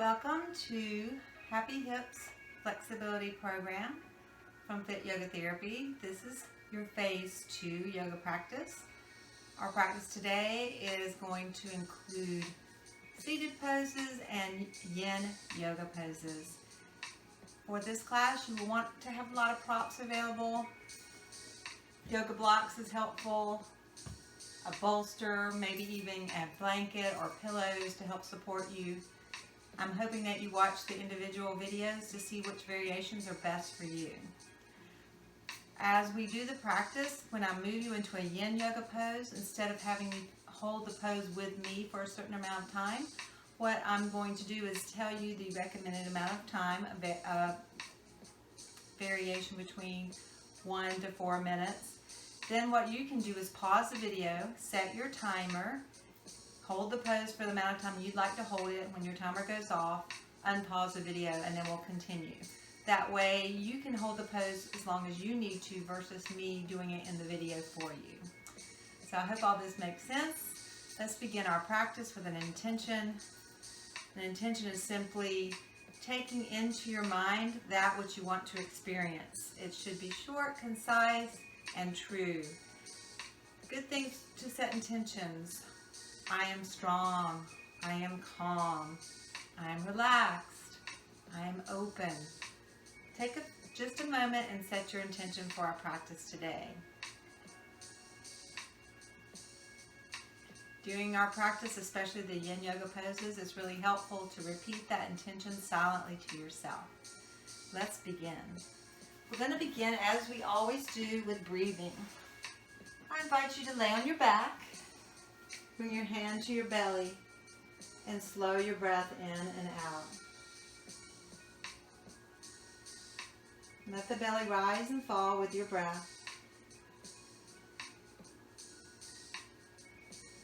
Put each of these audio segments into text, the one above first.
Welcome to Happy Hips Flexibility Program from Fit Yoga Therapy. This is your phase 2 yoga practice. Our practice today is going to include seated poses and Yin Yoga poses. For this class, you will want to have a lot of props available. Yoga blocks is helpful, a bolster, maybe even a blanket or pillows to help support you. I'm hoping that you watch the individual videos to see which variations are best for you. As we do the practice, when I move you into a Yin Yoga pose, instead of having you hold the pose with me for a certain amount of time, what I'm going to do is tell you the recommended amount of time, a variation between 1 to 4 minutes. Then what you can do is pause the video, set your timer, hold the pose for the amount of time you'd like to hold it. When your timer goes off, unpause the video and then we'll continue. That way you can hold the pose as long as you need to versus me doing it in the video for you. So I hope all this makes sense. Let's begin our practice with an intention. An intention is simply taking into your mind that which you want to experience. It should be short, concise, and true. Good things to set intentions. I am strong. I am calm. I am relaxed. I am open. Take just a moment and set your intention for our practice today. During our practice, especially the Yin Yoga poses, it's really helpful to repeat that intention silently to yourself. Let's begin. We're going to begin, as we always do, with breathing. I invite you to lay on your back, bring your hand to your belly, and slow your breath in and out. Let the belly rise and fall with your breath.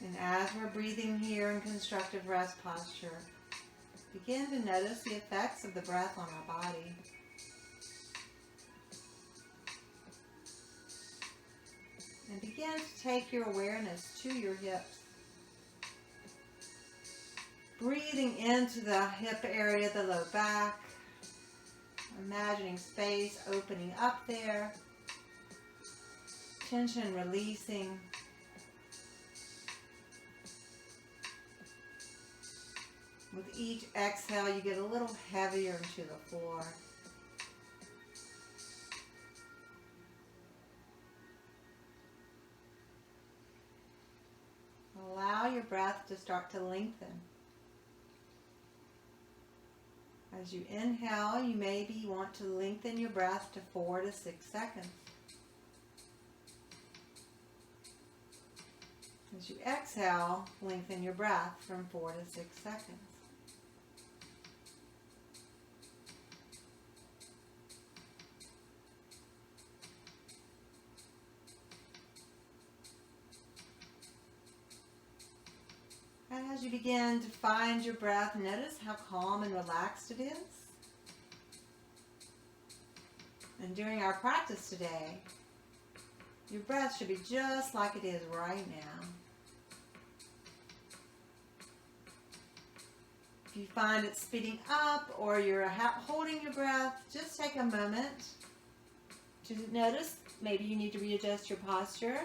And as we're breathing here in constructive rest posture, begin to notice the effects of the breath on our body. And begin to take your awareness to your hips. Breathing into the hip area, the low back. Imagining space opening up there. Tension releasing. With each exhale, you get a little heavier into the floor. Allow your breath to start to lengthen. As you inhale, you maybe want to lengthen your breath to 4 to 6 seconds. As you exhale, lengthen your breath from 4 to 6 seconds. As you begin to find your breath, notice how calm and relaxed it is. And during our practice today, your breath should be just like it is right now. If you find it speeding up or you're holding your breath, just take a moment to notice. Maybe you need to readjust your posture.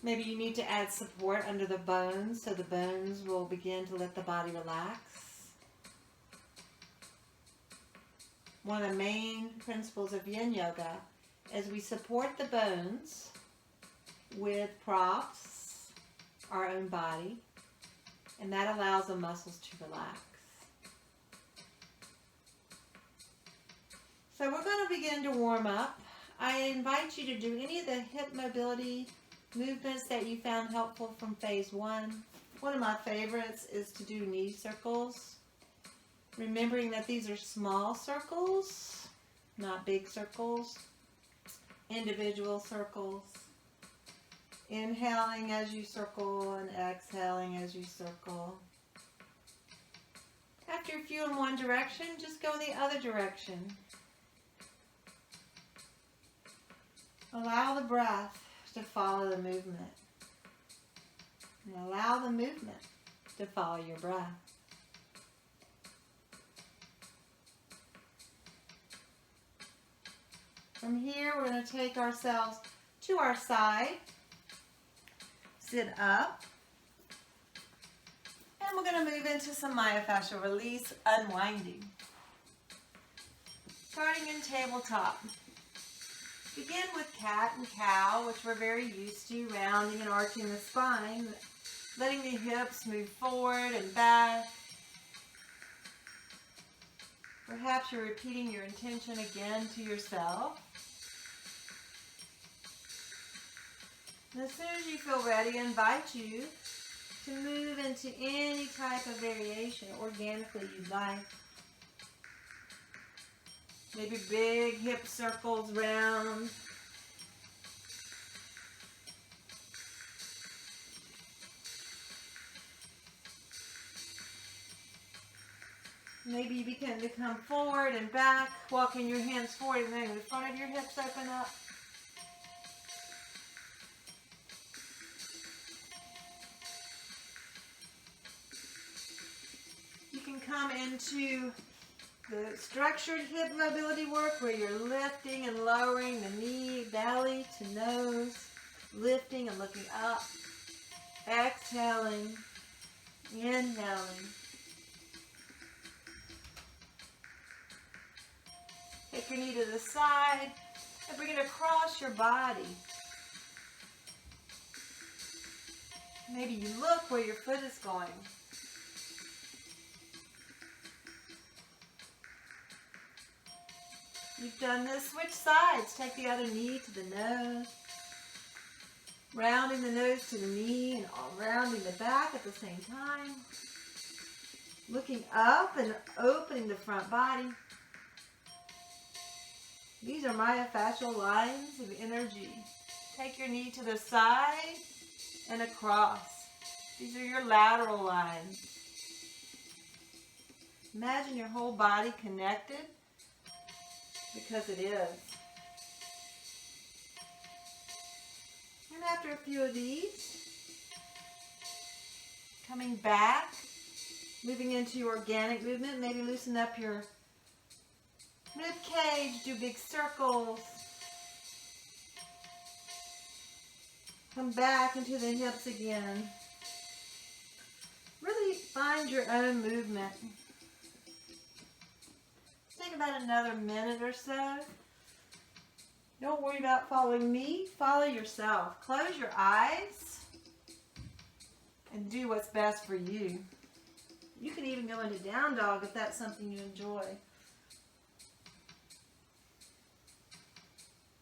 Maybe you need to add support under the bones so the bones will begin to let the body relax. One of the main principles of Yin Yoga is we support the bones with props, our own body, and that allows the muscles to relax. So we're going to begin to warm up. I invite you to do any of the hip mobility movements that you found helpful from phase 1. One of my favorites is to do knee circles. Remembering that these are small circles, not big circles. Individual circles. Inhaling as you circle and exhaling as you circle. After a few in one direction, just go in the other direction. Allow the breath to follow the movement. And allow the movement to follow your breath. From here, we're going to take ourselves to our side, sit up, and we're going to move into some myofascial release, unwinding. Starting in tabletop. Begin with cat and cow, which we're very used to, rounding and arching the spine, letting the hips move forward and back. Perhaps you're repeating your intention again to yourself. And as soon as you feel ready, I invite you to move into any type of variation organically you'd like. Maybe big hip circles round. Maybe you begin to come forward and back, walking your hands forward and then the front of your hips open up. You can come into the structured hip mobility work where you're lifting and lowering the knee, belly to nose, lifting and looking up, exhaling, inhaling. Take your knee to the side and bring it across your body. Maybe you look where your foot is going. You've done this. Switch sides. Take the other knee to the nose. Rounding the nose to the knee and rounding the back at the same time. Looking up and opening the front body. These are myofascial lines of energy. Take your knee to the side and across. These are your lateral lines. Imagine your whole body connected, because it is. And after a few of these, coming back, moving into your organic movement, maybe loosen up your rib cage, do big circles. Come back into the hips again. Really find your own movement. Take about another minute or so. Don't worry about following me. Follow yourself. Close your eyes and do what's best for you. You can even go into down dog if that's something you enjoy.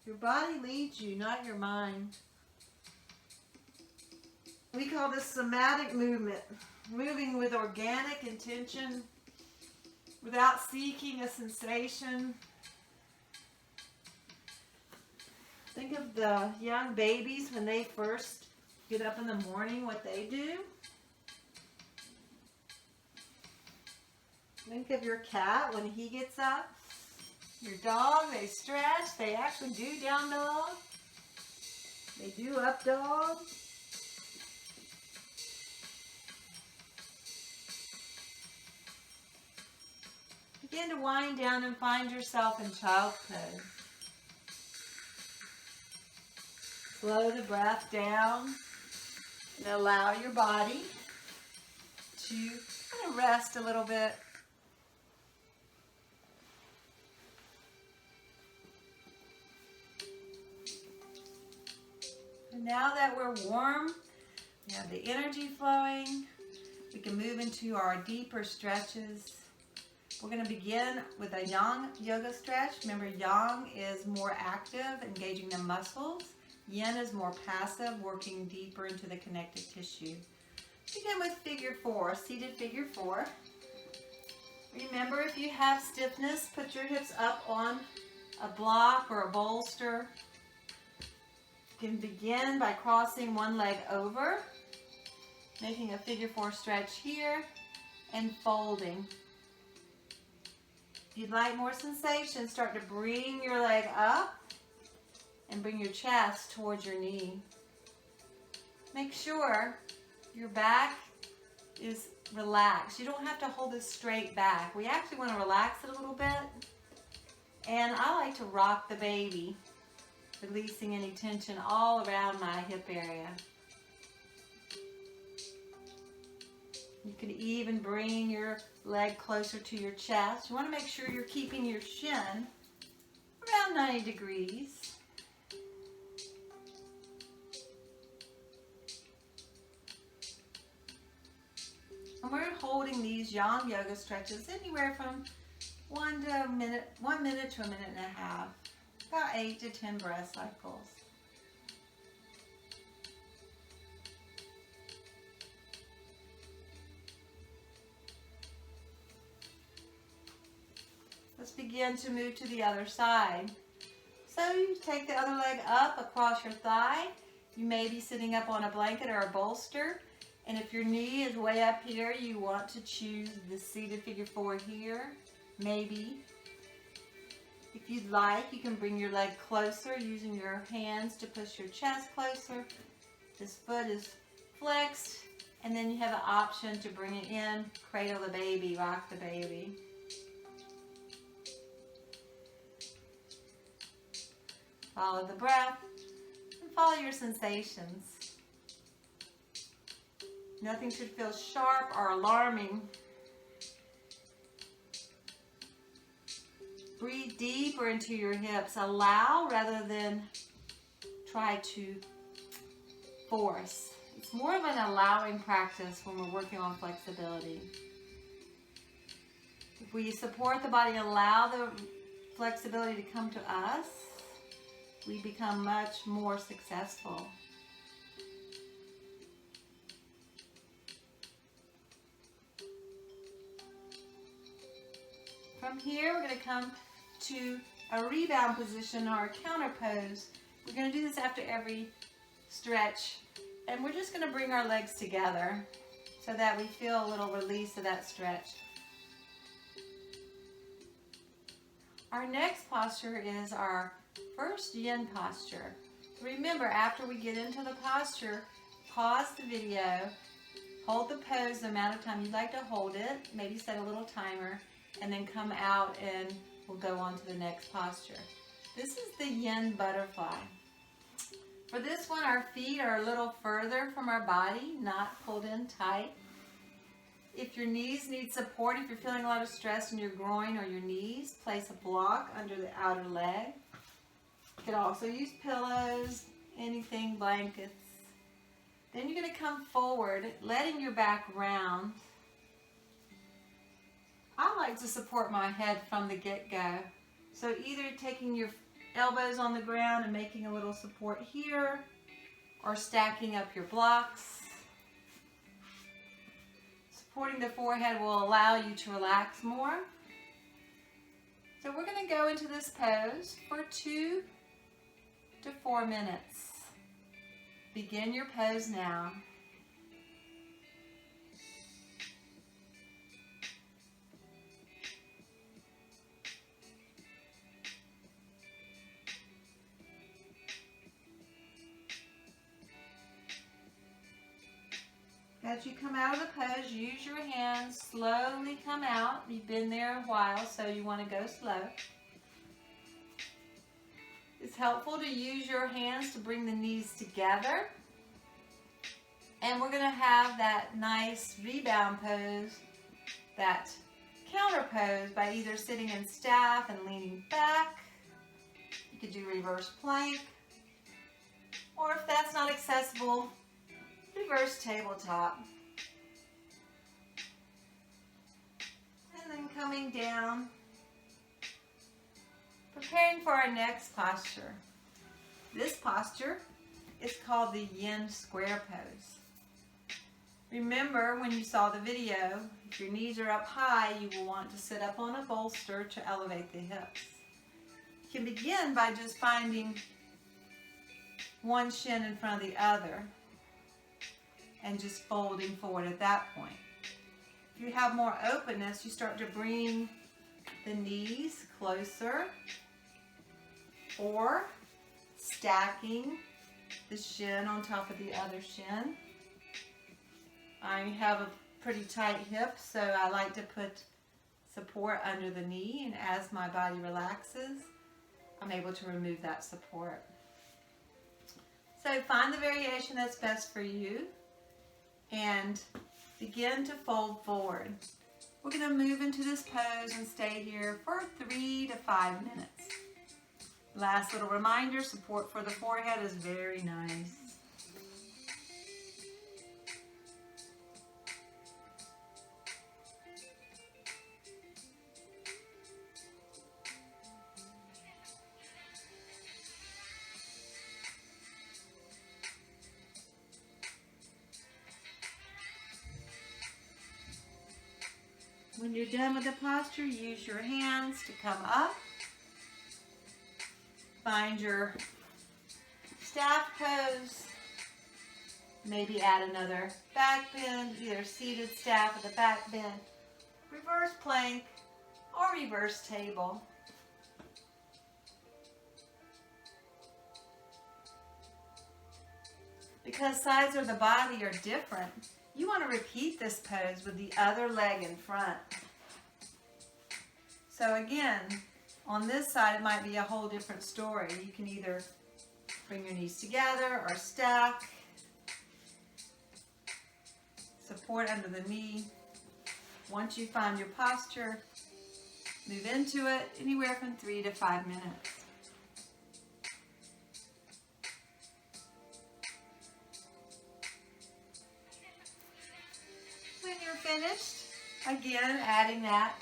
Your body leads you, not your mind. We call this somatic movement. Moving with organic intention, without seeking a sensation. Think of the young babies when they first get up in the morning, what they do. Think of your cat when he gets up. Your dog, they stretch. They actually do down dog. They do up dog. Begin to wind down and find yourself in child's pose. Slow the breath down and allow your body to kind of rest a little bit. And now that we're warm, we have the energy flowing, we can move into our deeper stretches. We're going to begin with a Yang Yoga stretch. Remember, Yang is more active, engaging the muscles. Yin is more passive, working deeper into the connective tissue. Begin with figure 4, seated figure 4. Remember, if you have stiffness, put your hips up on a block or a bolster. You can begin by crossing one leg over, making a figure 4 stretch here, and folding. If you'd like more sensation, start to bring your leg up and bring your chest towards your knee. Make sure your back is relaxed. You don't have to hold this straight back. We actually want to relax it a little bit. And I like to rock the baby, releasing any tension all around my hip area. You can even bring your leg closer to your chest. You want to make sure you're keeping your shin around 90 degrees. And we're holding these Yin Yoga stretches anywhere from 1 minute to a minute and a half. About 8 to 10 breath cycles. Let's begin to move to the other side. So you take the other leg up across your thigh. You may be sitting up on a blanket or a bolster. And if your knee is way up here, you want to choose the seated figure 4 here. Maybe. If you'd like, you can bring your leg closer using your hands to push your chest closer. This foot is flexed. And then you have the option to bring it in, cradle the baby, rock the baby. Follow the breath and follow your sensations. Nothing should feel sharp or alarming. Breathe deeper into your hips. Allow rather than try to force. It's more of an allowing practice when we're working on flexibility. If we support the body and allow the flexibility to come to us, we become much more successful. From here, we're going to come to a rebound position or a counter pose. We're going to do this after every stretch, and we're just going to bring our legs together so that we feel a little release of that stretch. Our next posture is our first yin posture. Remember, after we get into the posture, pause the video, hold the pose the amount of time you'd like to hold it, maybe set a little timer, and then come out and we'll go on to the next posture. This is the yin butterfly. For this one, our feet are a little further from our body, not pulled in tight. If your knees need support, if you're feeling a lot of stress in your groin or your knees, place a block under the outer leg. You can also use pillows, anything, blankets. Then you're going to come forward, letting your back round. I like to support my head from the get-go. So either taking your elbows on the ground and making a little support here, or stacking up your blocks. Supporting the forehead will allow you to relax more. So we're going to go into this pose for 2 to 4 minutes. Begin your pose now. As you come out of the pose, use your hands, slowly come out. You've been there a while, so you want to go slow. It's helpful to use your hands to bring the knees together. And we're going to have that nice rebound pose, that counter pose by either sitting in staff and leaning back. You could do reverse plank. Or if that's not accessible, reverse tabletop. And then coming down, preparing for our next posture. This posture is called the Yin square pose. Remember, when you saw the video, if your knees are up high, you will want to sit up on a bolster to elevate the hips. You can begin by just finding one shin in front of the other and just folding forward at that point. If you have more openness, you start to bring the knees closer or stacking the shin on top of the other shin. I have a pretty tight hip, so I like to put support under the knee, and as my body relaxes, I'm able to remove that support. So find the variation that's best for you and begin to fold forward. We're going to move into this pose and stay here for 3 to 5 minutes. Last little reminder, support for the forehead is very nice. When you're done with the posture, use your hands to come up. Find your staff pose. Maybe add another back bend, either seated staff with a back bend, reverse plank, or reverse table. Because sides of the body are different, you want to repeat this pose with the other leg in front. So again, on this side it might be a whole different story. You can either bring your knees together or stack. Support under the knee. Once you find your posture, move into it anywhere from 3 to 5 minutes. When you're finished, again adding that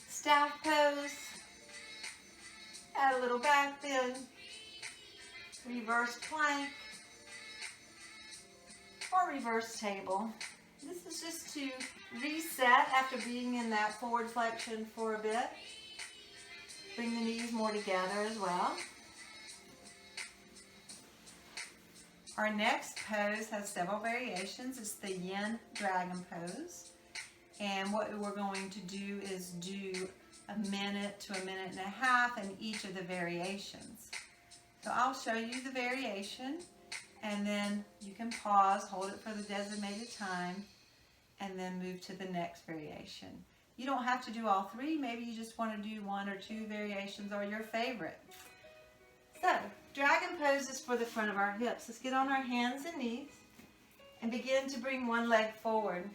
staff pose, add a little back bend, reverse plank, or reverse table. This is just to reset after being in that forward flexion for a bit. Bring the knees more together as well. Our next pose has several variations. It's the Yin Dragon pose. And what we're going to do is do a minute to a minute and a half in each of the variations. So I'll show you the variation, and then you can pause, hold it for the designated time, and then move to the next variation. You don't have to do all 3. Maybe you just want to do 1 or 2 variations or your favorite. So, dragon pose is for the front of our hips. Let's get on our hands and knees and begin to bring one leg forward.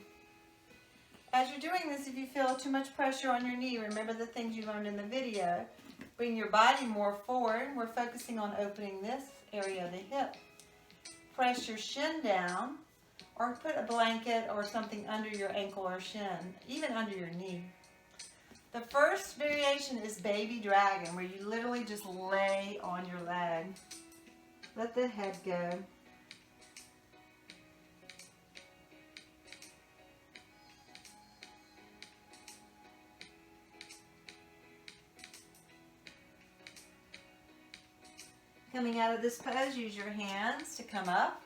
As you're doing this, if you feel too much pressure on your knee, remember the things you learned in the video. Bring your body more forward. We're focusing on opening this area of the hip. Press your shin down, or put a blanket or something under your ankle or shin, even under your knee. The first variation is baby dragon, where you literally just lay on your leg. Let the head go. Coming out of this pose, use your hands to come up.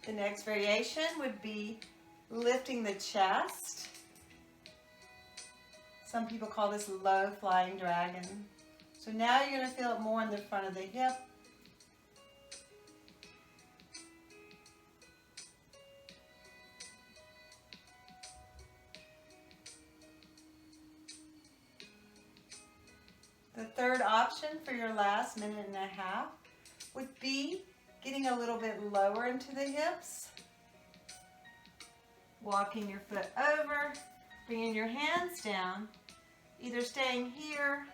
The next variation would be lifting the chest. Some people call this low flying dragon. So now you're going to feel it more in the front of the hip. The third option for your last minute and a half would be getting a little bit lower into the hips. Walking your foot over, bringing your hands down, either staying here,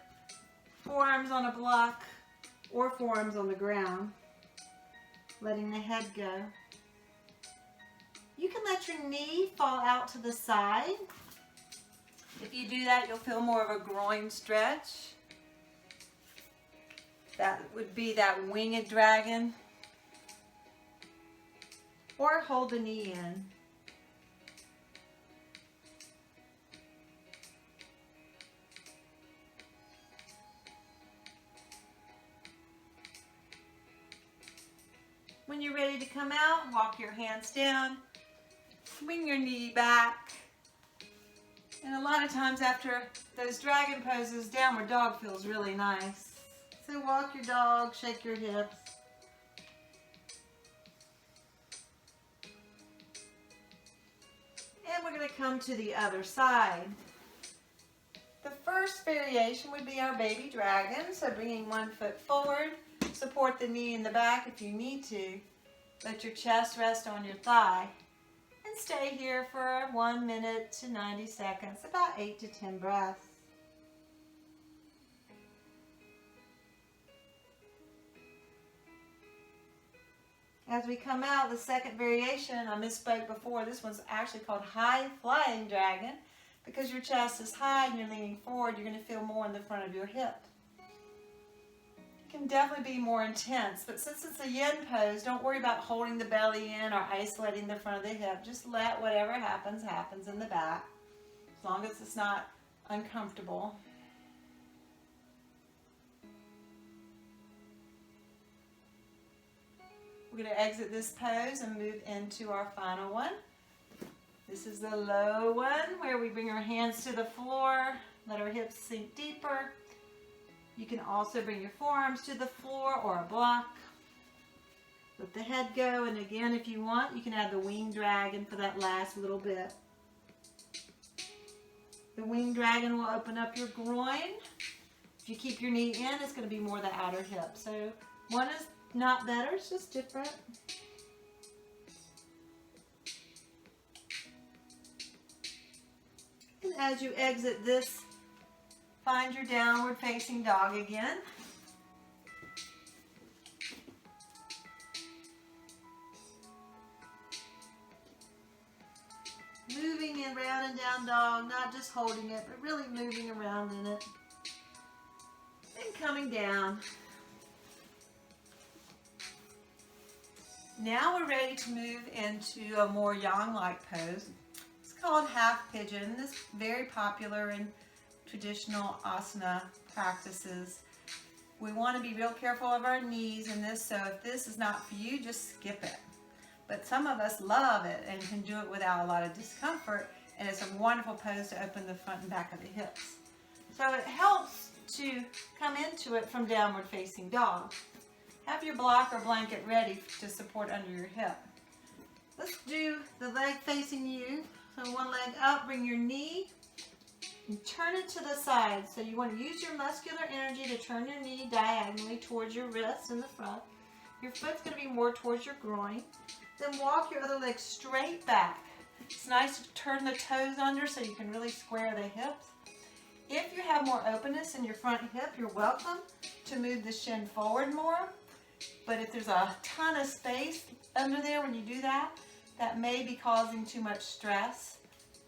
forearms on a block, or forearms on the ground. Letting the head go. You can let your knee fall out to the side. If you do that, you'll feel more of a groin stretch. That would be that winged dragon. Or hold the knee in. When you're ready to come out, walk your hands down, swing your knee back. And a lot of times after those dragon poses, downward dog feels really nice. So walk your dog, shake your hips. And we're going to come to the other side. The first variation would be our baby dragon. So bringing one foot forward, support the knee in the back if you need to. Let your chest rest on your thigh. And stay here for 1 minute to 90 seconds, about 8 to 10 breaths. As we come out, the second variation, I misspoke before, this one's actually called high flying dragon. Because your chest is high and you're leaning forward, you're going to feel more in the front of your hip. It can definitely be more intense, but since it's a yin pose, don't worry about holding the belly in or isolating the front of the hip. Just let whatever happens in the back, as long as it's not uncomfortable. We're going to exit this pose and move into our final one. This is the low one where we bring our hands to the floor, let our hips sink deeper. You can also bring your forearms to the floor or a block. Let the head go, and again, if you want, you can add the wing dragon for that last little bit. The wing dragon will open up your groin. If you keep your knee in, it's going to be more the outer hip. So one is not better, it's just different. And as you exit this, find your downward facing dog again. Moving in round and down dog, not just holding it, but really moving around in it. And coming down. Now we're ready to move into a more yang-like pose. It's called half pigeon. This is very popular in traditional asana practices. We want to be real careful of our knees in this, so if this is not for you, just skip it. But some of us love it and can do it without a lot of discomfort, and it's a wonderful pose to open the front and back of the hips. So it helps to come into it from downward facing dog. Have your block or blanket ready to support under your hip. Let's do the leg facing you. So one leg up, bring your knee and turn it to the side. So you want to use your muscular energy to turn your knee diagonally towards your wrist in the front. Your foot's going to be more towards your groin. Then walk your other leg straight back. It's nice to turn the toes under so you can really square the hips. If you have more openness in your front hip, you're welcome to move the shin forward more. But if there's a ton of space under there when you do that, that may be causing too much stress.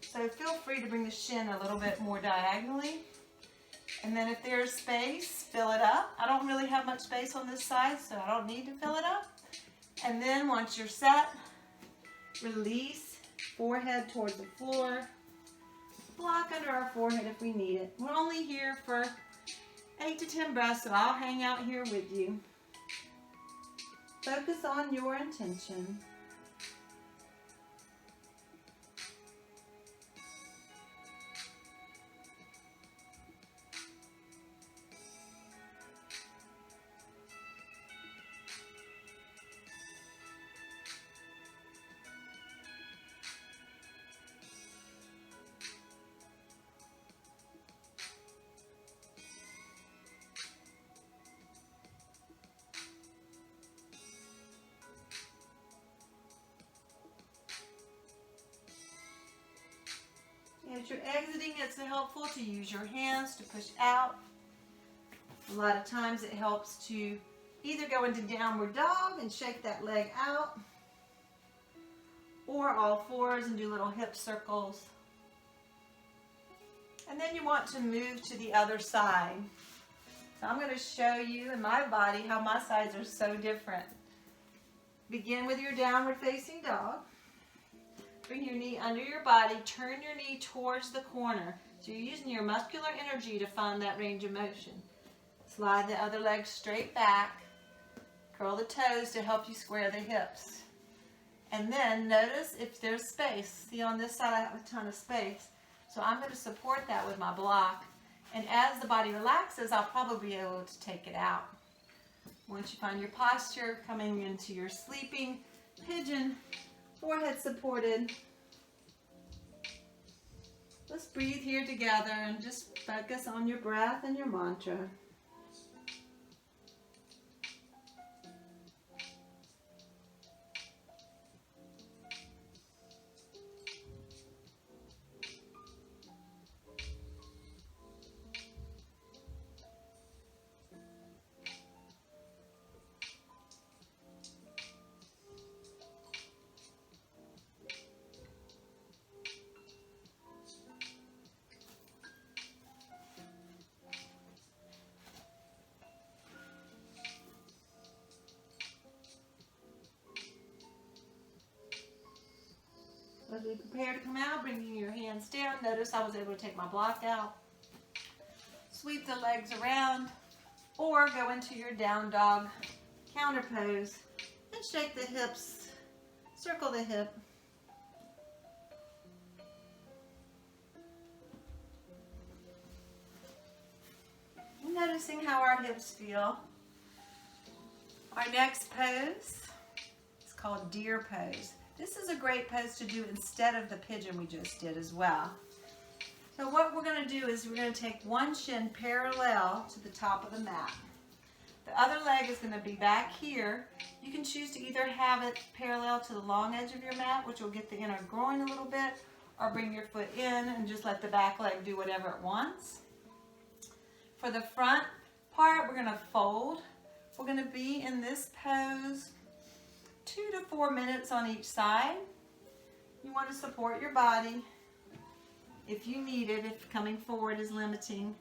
So feel free to bring the shin a little bit more diagonally. And then if there's space, fill it up. I don't really have much space on this side, so I don't need to fill it up. And then once you're set, release, forehead towards the floor. Block under our forehead if we need it. We're only here for 8 to 10 breaths, so I'll hang out here with you. Focus on your intention. As you're exiting, it's helpful to use your hands to push out. A lot of times it helps to either go into downward dog and shake that leg out, or all fours and do little hip circles. And then you want to move to the other side. So I'm going to show you in my body how my sides are so different. Begin with your downward facing dog. Bring your knee under your body, turn your knee towards the corner. So you're using your muscular energy to find that range of motion. Slide the other leg straight back. Curl the toes to help you square the hips. And then notice if there's space. See, on this side I have a ton of space. So I'm going to support that with my block. And as the body relaxes, I'll probably be able to take it out. Once you find your posture, coming into your sleeping pigeon, forehead supported. Let's breathe here together and just focus on your breath and your mantra. As we prepare to come out, bringing your hands down. Notice I was able to take my block out. Sweep the legs around or go into your down dog counter pose and shake the hips, circle the hip. Noticing how our hips feel. Our next pose is called deer pose. This is a great pose to do instead of the pigeon we just did as well. So what we're going to do is we're going to take one shin parallel to the top of the mat. The other leg is going to be back here. You can choose to either have it parallel to the long edge of your mat, which will get the inner groin a little bit, or bring your foot in and just let the back leg do whatever it wants. For the front part, we're going to fold. We're going to be in this pose 2 to 4 minutes on each side. You want to support your body if you need it, if coming forward is limiting.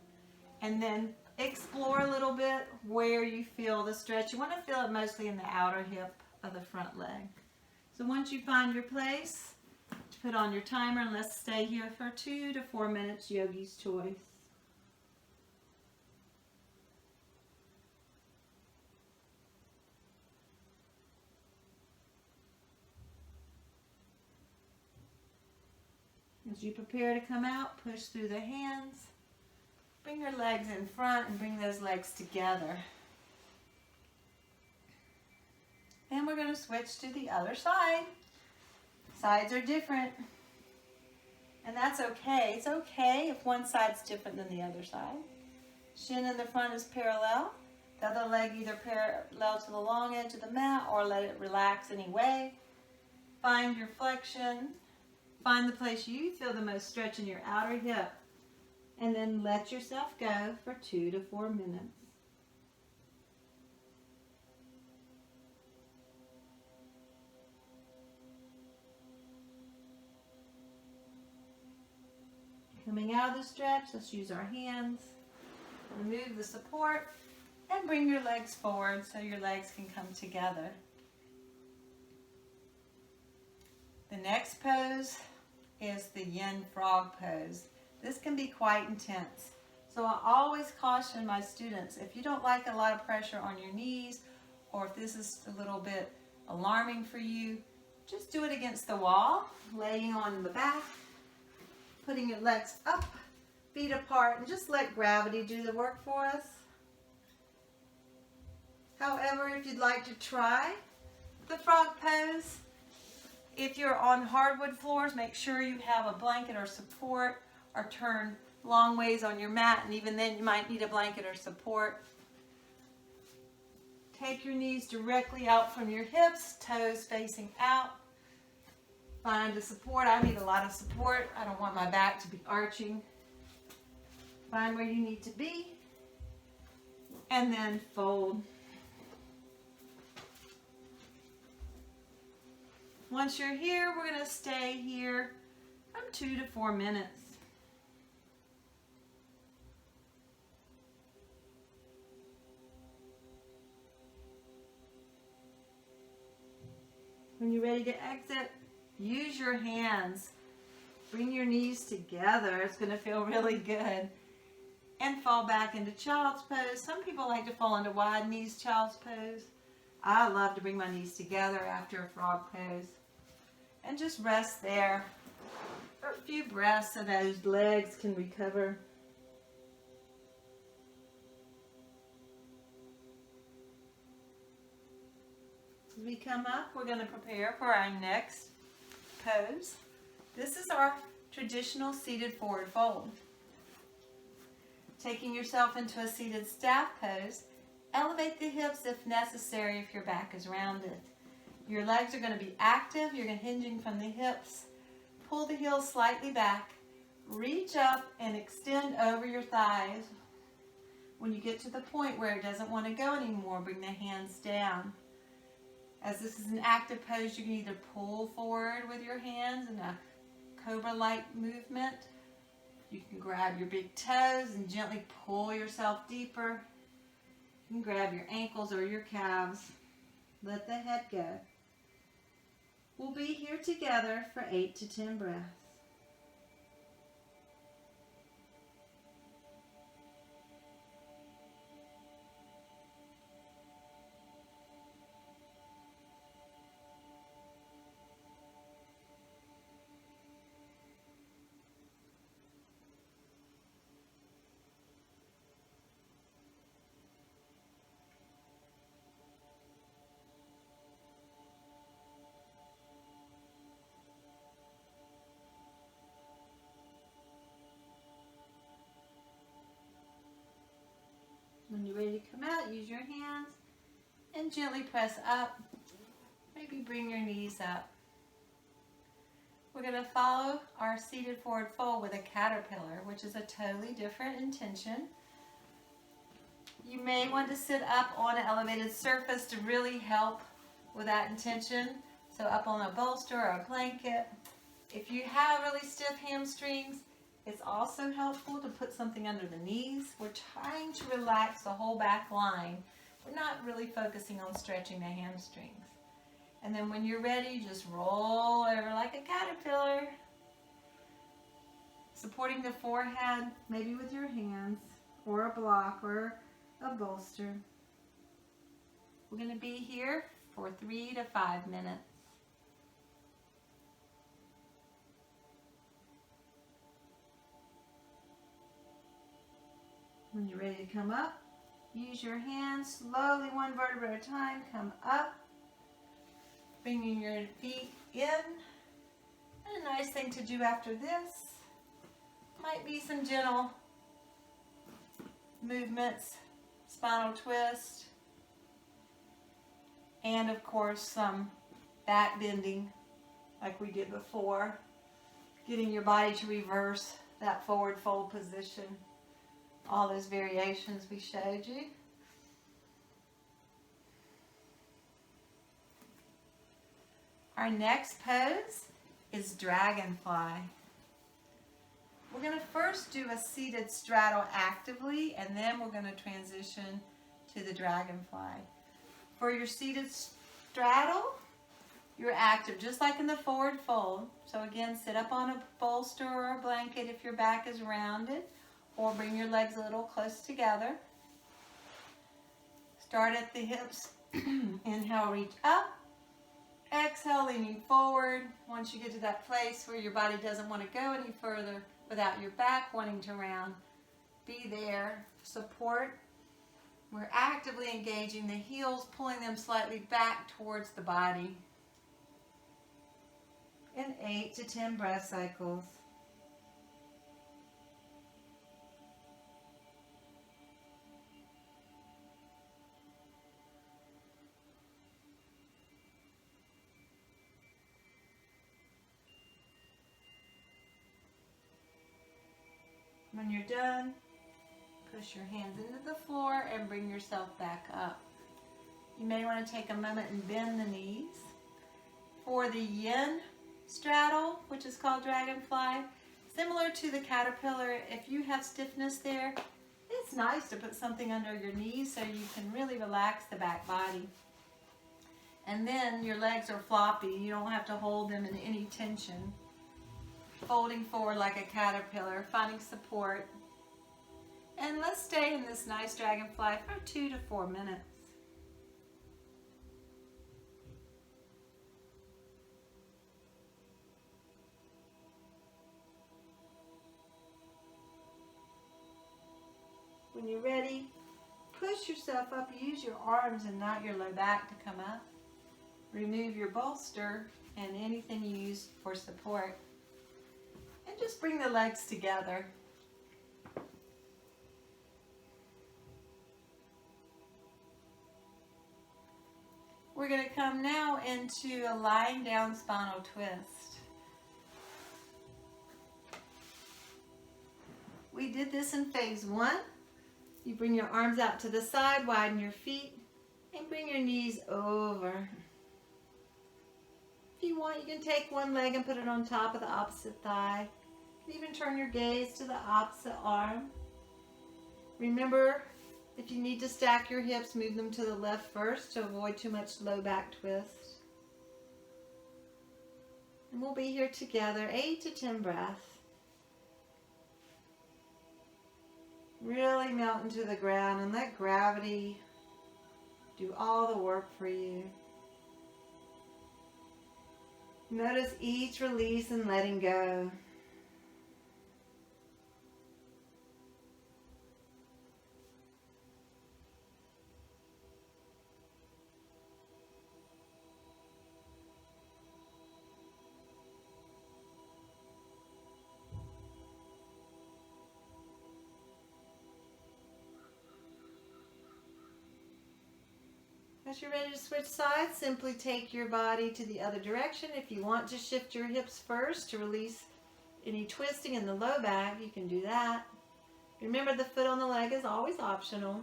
And then explore a little bit where you feel the stretch. You want to feel it mostly in the outer hip of the front leg. So once you find your place, put on your timer and let's stay here for 2 to 4 minutes, yogi's choice. As you prepare to come out, push through the hands. Bring your legs in front and bring those legs together. Then we're going to switch to the other side. Sides are different. And that's okay. It's okay if one side's different than the other side. Shin in the front is parallel. The other leg either parallel to the long edge of the mat or let it relax anyway. Find your flexion. Find the place you feel the most stretch in your outer hip. And then let yourself go for 2 to 4 minutes. Coming out of the stretch, let's use our hands. Remove the support and bring your legs forward so your legs can come together. The next pose is the yin frog pose. This can be quite intense. So I always caution my students, if you don't like a lot of pressure on your knees, or if this is a little bit alarming for you, just do it against the wall, laying on the back, putting your legs up, feet apart, and just let gravity do the work for us. However, if you'd like to try the frog pose, if you're on hardwood floors, make sure you have a blanket or support, or turn long ways on your mat, and even then you might need a blanket or support. Take your knees directly out from your hips, toes facing out. Find a support. I need a lot of support. I don't want my back to be arching. Find where you need to be, and then fold. Once you're here, we're going to stay here from 2 to 4 minutes. When you're ready to exit, use your hands. Bring your knees together. It's going to feel really good. And fall back into child's pose. Some people like to fall into wide knees child's pose. I love to bring my knees together after a frog pose. And just rest there for a few breaths so those legs can recover. As we come up, we're going to prepare for our next pose. This is our traditional seated forward fold. Taking yourself into a seated staff pose, elevate the hips if necessary if your back is rounded. Your legs are going to be active. You're hinging from the hips. Pull the heels slightly back. Reach up and extend over your thighs. When you get to the point where it doesn't want to go anymore, bring the hands down. As this is an active pose, you can either pull forward with your hands in a cobra-like movement. You can grab your big toes and gently pull yourself deeper. You can grab your ankles or your calves. Let the head go. We'll be here together for 8 to 10 breaths. When you're ready to come out, use your hands and gently press up. Maybe bring your knees up. We're going to follow our seated forward fold with a caterpillar, which is a totally different intention. You may want to sit up on an elevated surface to really help with that intention. So up on a bolster or a blanket. If you have really stiff hamstrings, it's also helpful to put something under the knees. We're trying to relax the whole back line. We're not really focusing on stretching the hamstrings. And then when you're ready, just roll over like a caterpillar. Supporting the forehead, maybe with your hands, or a block, or a bolster. We're going to be here for 3 to 5 minutes. When you're ready to come up, use your hands slowly, one vertebra at a time. Come up, bringing your feet in. And a nice thing to do after this might be some gentle movements, spinal twist, and of course some back bending like we did before, getting your body to reverse that forward fold position. All those variations we showed you. Our next pose is dragonfly. We're going to first do a seated straddle actively, and then we're going to transition to the dragonfly. For your seated straddle, you're active just like in the forward fold. So again, sit up on a bolster or a blanket if your back is rounded, or bring your legs a little close together. Start at the hips. Inhale, reach up. Exhale, leaning forward. Once you get to that place where your body doesn't want to go any further without your back wanting to round, be there. Support. We're actively engaging the heels, pulling them slightly back towards the body. In 8 to 10 breath cycles. When you're done, push your hands into the floor and bring yourself back up. You may want to take a moment and bend the knees. For the yin straddle, which is called dragonfly, similar to the caterpillar, if you have stiffness there, it's nice to put something under your knees so you can really relax the back body. And then your legs are floppy. You don't have to hold them in any tension. Folding forward like a caterpillar, finding support. And let's stay in this nice dragonfly for 2 to 4 minutes. When you're ready, push yourself up. Use your arms and not your low back to come up. Remove your bolster and anything you use for support. And just bring the legs together. We're going to come now into a lying down spinal twist. We did this in phase 1. You bring your arms out to the side, widen your feet, and bring your knees over. If you want, you can take one leg and put it on top of the opposite thigh. You can even turn your gaze to the opposite arm. Remember, if you need to stack your hips, move them to the left first to avoid too much low back twist. And we'll be here together, 8 to 10 breaths. Really melt into the ground and let gravity do all the work for you. Notice each release and letting go. As you're ready to switch sides, simply take your body to the other direction. If you want to shift your hips first to release any twisting in the low back, you can do that. Remember, the foot on the leg is always optional.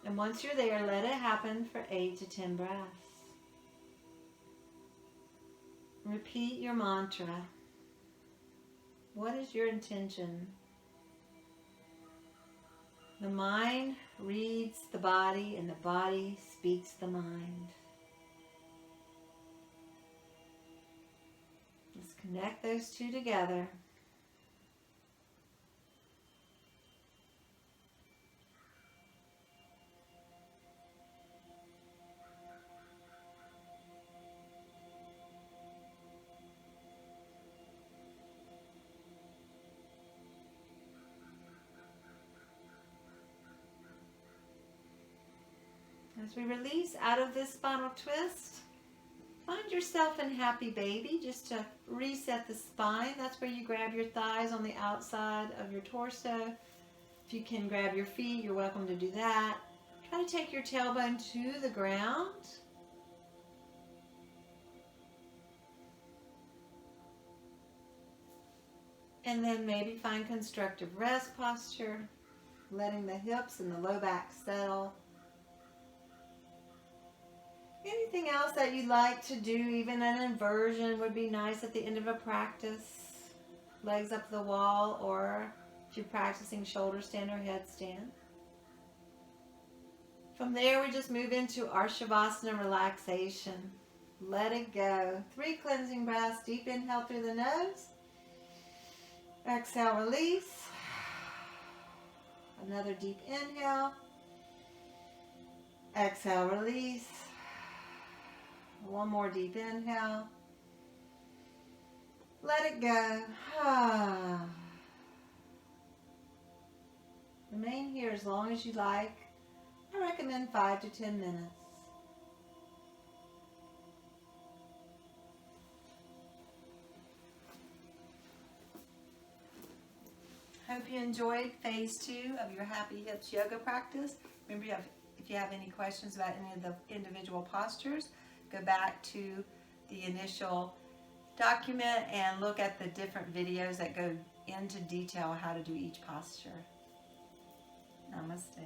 And once you're there, let it happen for 8 to 10 breaths. Repeat your mantra. What is your intention? The mind reads the body and the body speaks the mind. Let's connect those two together. As we release out of this spinal twist, find yourself in happy baby just to reset the spine. That's where you grab your thighs on the outside of your torso. If you can grab your feet, you're welcome to do that. Try to take your tailbone to the ground. And then maybe find constructive rest posture, letting the hips and the low back settle. Anything else that you'd like to do, even an inversion would be nice at the end of a practice. Legs up the wall, or if you're practicing shoulder stand or headstand. From there, we just move into our Shavasana relaxation. Let it go. 3 cleansing breaths. Deep inhale through the nose. Exhale, release. Another deep inhale. Exhale, release. One more deep inhale. Let it go. Remain here as long as you like. I recommend 5 to 10 minutes. Hope you enjoyed phase 2 of your Happy Hips yoga practice. Remember, if you have any questions about any of the individual postures, go back to the initial document and look at the different videos that go into detail how to do each posture. Namaste.